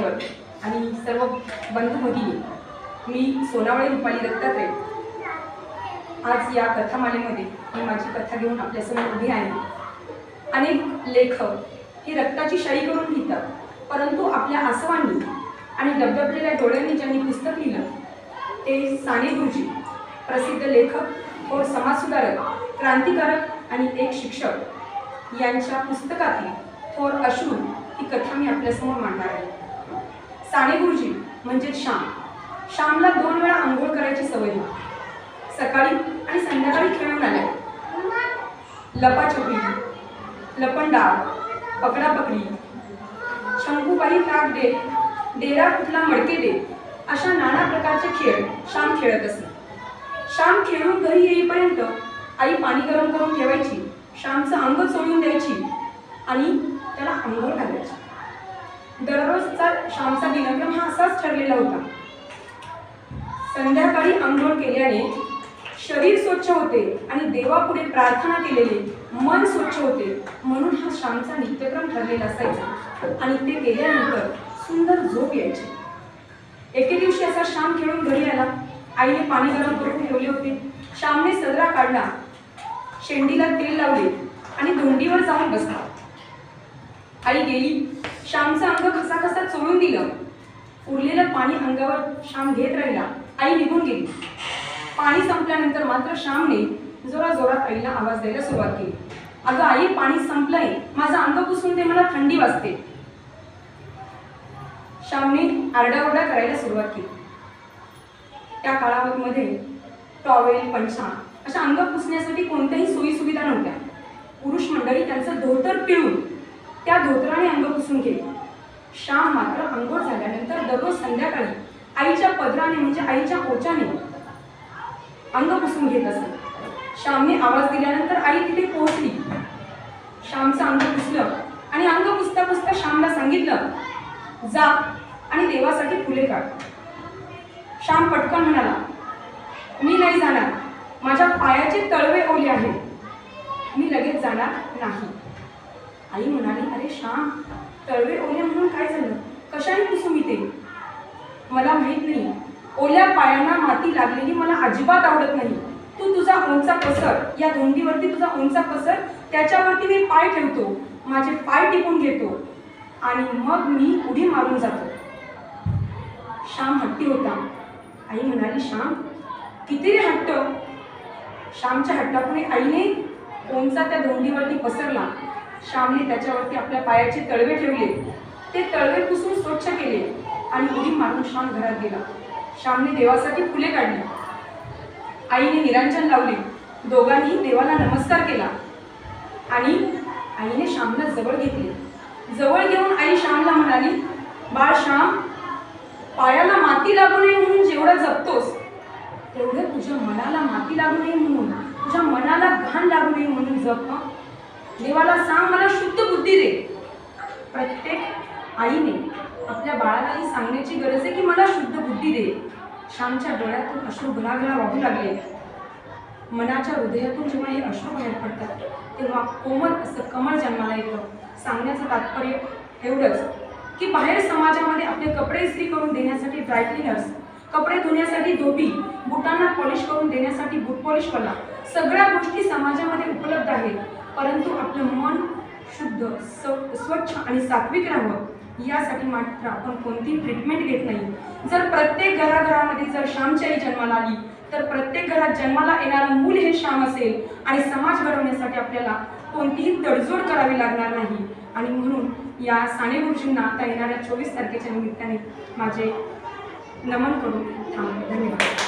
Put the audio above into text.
मान्यवर आणि सर्व बंधू भगिनी, मी सोनावळे रुपाली दत्तात्रय आज या कथामालेमध्ये मी माझी कथा घेऊन आपल्यासमोर उभी आहे। अनेक लेखक हे रक्ताची शाई करून लिहितात, परंतु आपल्या आसवांनी आणि डबडबलेल्या डोळ्यांनी ज्यांनी पुस्तक लिहिलं ते साने गुरुजी, प्रसिद्ध लेखक व समाजसुधारक, क्रांतिकारक आणि एक शिक्षक यांच्या पुस्तकातील थोर अश्रू ही कथा मी आपल्यासमोर मांडणार आहे। साने गुरुजी म्हणजे श्यामला 2 वेळा आंघोळ करायची सवय होती। सकाळी आणि संध्याकाळी खेळून आल्या, लपाछपी, लपंडाव, पकडापकडी, शंकूबाई ताक दे, डेरा कुठला मडके दे अशा नाना प्रकारचे खेळ श्याम खेळत असे। श्याम खेळून घरी येईपर्यंत आई पाणी गरम करून ठेवायची, श्यामचं अंग चोळून द्यायची आणि त्याला आंघोळ घालायची। दररोजचा श्यामचा दिनक्रम हा असाच ठरलेला होता। संध्याकाळी आंघोळ केल्याने शरीर स्वच्छ होते आणि देवापुढे प्रार्थना केलेले मन स्वच्छ होते, म्हणून हा श्यामचा नित्यक्रम ठरलेला असायचा आणि ते केल्यानंतर सुंदर झोप यायची। एके दिवशी असा श्याम खेळून घरी आला। आईने पाणी गरम करून ठेवले होते। श्यामने सदरा काढला, शेंडीला तेल लावले आणि धोंडीवर जाऊन बसला। आई गेली, श्यामचं अंग खसाखसा चोळून दिलं। उरलेलं पाणी अंगावर श्याम घेत राहिला। आई निघून गेली। पाणी संपल्यानंतर मात्र श्यामने जोराजोरात आईला आवाज द्यायला सुरुवात केली, अगं आई, पाणी संपलंय, माझं अंग पुसून दे, मला थंडी वाजते। श्यामने आरडाओरडा करायला सुरुवात केली। त्या काळामध्ये टॉवेल, पंछा अशा अंग पुसण्यासाठी कोणत्याही सोयी सुविधा नव्हत्या। पुरुष मंडळी त्यांचं धोतर पिळून त्या धोतराने अंग पुसून घेत। श्याम मात्र अंघोळ झाल्यानंतर दररोज संध्याकाळी आईच्या पदराने म्हणजे आईच्या ओचाने अंग पुसून घेत असत। श्यामने आवाज दिल्यानंतर आई तिथे पोहोचली। श्यामचं अंग पुसलं आणि अंग पुसता पुसता श्यामला सांगितलं, जा आणि देवासाठी फुले काढ। श्याम पटकन म्हणाला, मी नाही जाणार, माझ्या पायाचे तळवे ओले आहेत, मी लगेच जाणार नाही। आई म्हणाली, अरे श्याम, तळवे ओले म्हणून काय झालं, कशाने पुसू मी ते? मला माहित नाही, ओल्या पायांना माती लागलेली मला अजिबात आवडत नाही। तू तुझा उंचा पसर, या धोंडीवरती तुझा उंचा पसर, त्याच्यावरती मी पाय ठेवतो, माझे पाय टिपून घेतो आणि मग मी उडी मारून जातो। श्याम हट्टी होता। आई म्हणाली, श्याम, किती रे हट्ट? श्यामच्या हट्टापुढे आईने उंचा त्या धोंडीवरती पसरला। श्यामने त्याच्यावरती आपल्या पायाचे तळवे ठेवले, ते तळवे पुसून स्वच्छ केले आणि उडी मारून श्याम घरात गेला। श्यामने देवासाठी फुले काढली, आईने निरांजन लावले, दोघांनी देवाला नमस्कार केला आणि आईने श्यामला जवळ घेतले। जवळ घेऊन आई श्यामला म्हणाली, बाळ श्याम, पायाला माती लागू नये म्हणून जेवढं जपतोस तेवढं तुझ्या मनाला माती लागू नये म्हणून, तुझ्या मनाला घाण लागू नये म्हणून जप। देवाला सांग, मला शुद्ध बुद्धी दे। प्रत्येक आईने आपल्या बाळालाही सांगण्याची गरज आहे की मला शुद्ध बुद्धी दे। श्यामच्या डोळ्यातून अश्रू घळाघळा वाहू लागले। मनाच्या हृदयातून जेव्हा हे अश्रू बाहेर पडतात तेव्हा कोमल असं कमळ जन्माला येतं। सांगण्याचं तात्पर्य एवढंच की बाहेर समाजामध्ये आपले कपडे इस्त्री करून देण्यासाठी ड्रायक्लिनर्स, कपडे धुण्यासाठी धोबी, बुटांना पॉलिश करून देण्यासाठी बूट पॉलिशवाला, सगळ्या गोष्टी समाजामध्ये उपलब्ध आहेत, परंतु आपलं मन शुद्ध, स्वच्छ आणि सात्विक राहावं यासाठी मात्र आपण कोणतीही ट्रीटमेंट घेत नाही। जर प्रत्येक घराघरामध्ये जर श्यामची आई जन्माला आली तर प्रत्येक घरात जन्माला येणारं मूल हे श्याम असेल आणि समाज घडवण्यासाठी आपल्याला कोणतीही तडजोड करावी लागणार नाही। आणि म्हणून या साने गुरुजींना आता येणाऱ्या 24 तारखेच्या निमित्ताने माझे नमन करून थांबते। धन्यवाद।